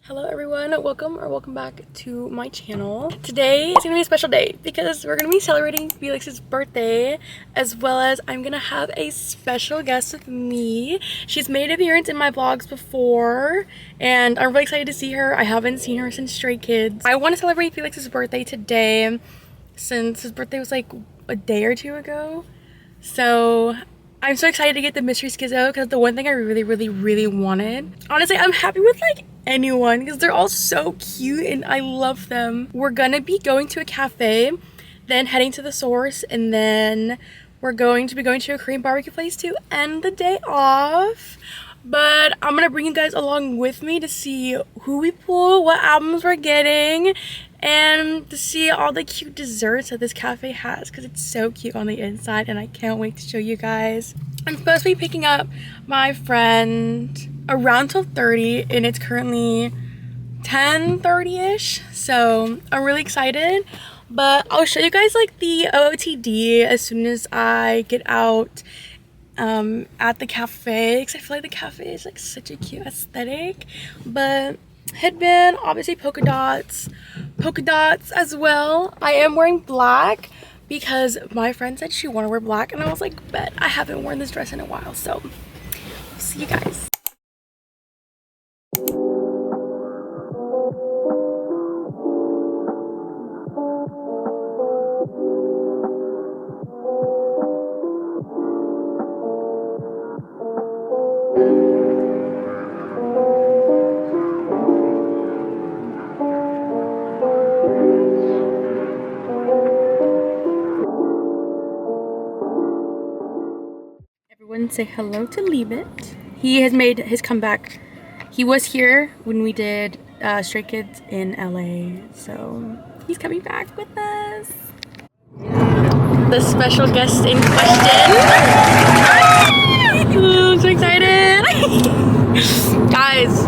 Hello everyone, welcome back to my channel. Today is gonna be a special day because we're gonna be celebrating Felix's birthday, as well as I'm gonna have a special guest with me. She's made an appearance in my vlogs before and I'm really excited to see her. I haven't seen her since Stray Kids. I want to celebrate Felix's birthday today since his birthday was like a day or two ago. So I'm so excited to get the mystery schizo because the one thing I really wanted. Honestly, I'm happy with like anyone because they're all so cute and I love them. We're gonna be going to a cafe, then heading to the source, and then we're going to be going to a Korean barbecue place to end the day off. But I'm gonna bring you guys along with me to see who we pull, what albums we're getting, and to see all the cute desserts that this cafe has because it's so cute on the inside and I can't wait to show you guys. I'm supposed to be picking up my friend around 12:30 and it's currently 10:30ish, so I'm really excited. But I'll show you guys like the OOTD as soon as I get out at the cafe because I feel like the cafe is like such a cute aesthetic. But headband, obviously polka dots as well. I am wearing black because my friend said she wanted to wear black and I was like, bet, I haven't worn this dress in a while, so I'll see you guys. Everyone say hello to Leebit. He has made his comeback. He was here when we did Stray Kids in LA, so he's coming back with us. The special guest in question. I'm so excited. Guys,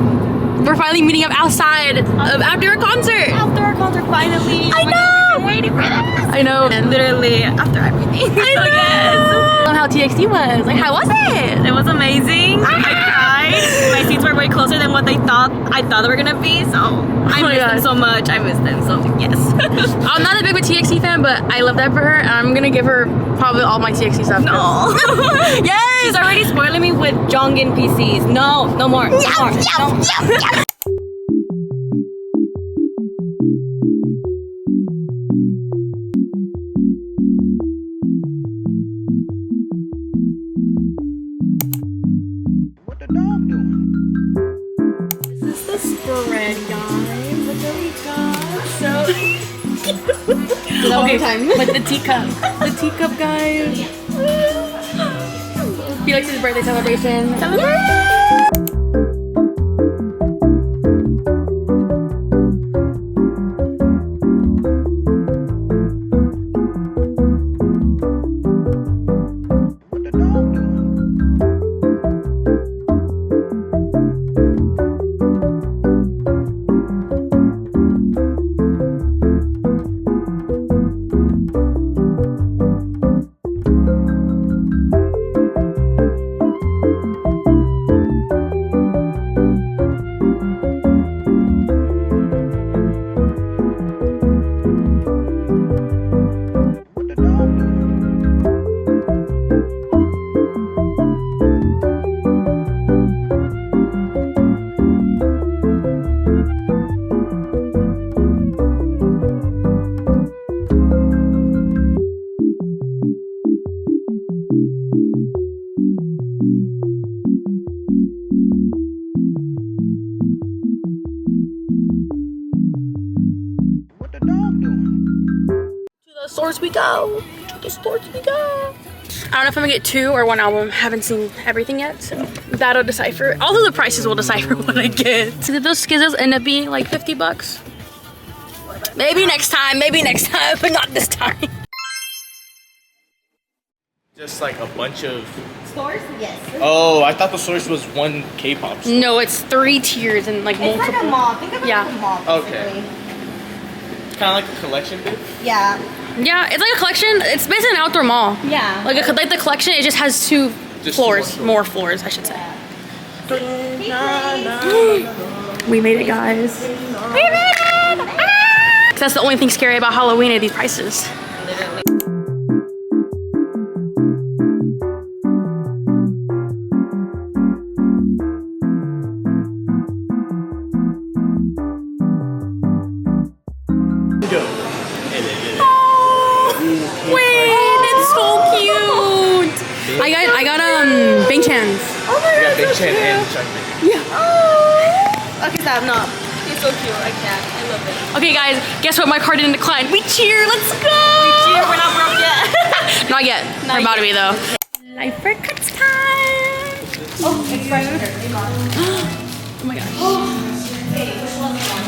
we're finally meeting up outside after our concert. After our concert, finally. I know. Been waiting for this. I know. And literally after everything. I know. Yes. How TXT was. Like, how was it? It was amazing. I cried. My seats were way closer than what I thought they were gonna be. So I miss them so much. I miss them so yes. I'm not a big TXT fan, but I love that for her, and I'm gonna give her probably all my TXT stuff. No. Yes. She's already spoiling me with Jongin PCs. No more. No. Spread, guys. Look what we got. So okay, time. But the teacup, guys. Felix's birthday celebration. Stores we go. To the stores we go. I don't know if I'm gonna get 2 or 1 album. Haven't seen everything yet, so that'll decipher. Although the prices will decipher what I get. So did those skizzos end up being like 50 bucks? Maybe next time, but not this time. Just like a bunch of Stores? Yes. Oh, I thought the source was one K-pop store. No, it's 3 tiers and like multiple. It's like a mall. Think of it like a mall. Okay. It's kind of like a collection bit. Yeah. Yeah, it's like a collection. It's basically an outdoor mall. Yeah. Like the collection, it just has 2 Just floors, 2 more floors, I should say. Hey, We made it, guys. We made it! Ah! That's the only thing scary about Halloween are these prices. Literally. Wait, it's so cute. I got Bing Chan's. Oh my You god, got Big so Chin cute. and Chucky. Yeah. Oh. Okay, stop. No. He's so cute. I can't. I love it. Okay, guys, guess what? My card didn't decline. We cheer. Let's go. Cheer, we're not broke yet. Not yet. Not We're about to be yet. though. Life for cuts time. Oh, it's right here. Oh my gosh. Hey, which one's one?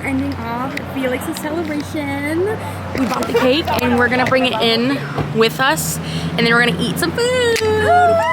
Ending off Felix's celebration. We bought the cake and we're gonna bring it in with us and then we're gonna eat some food.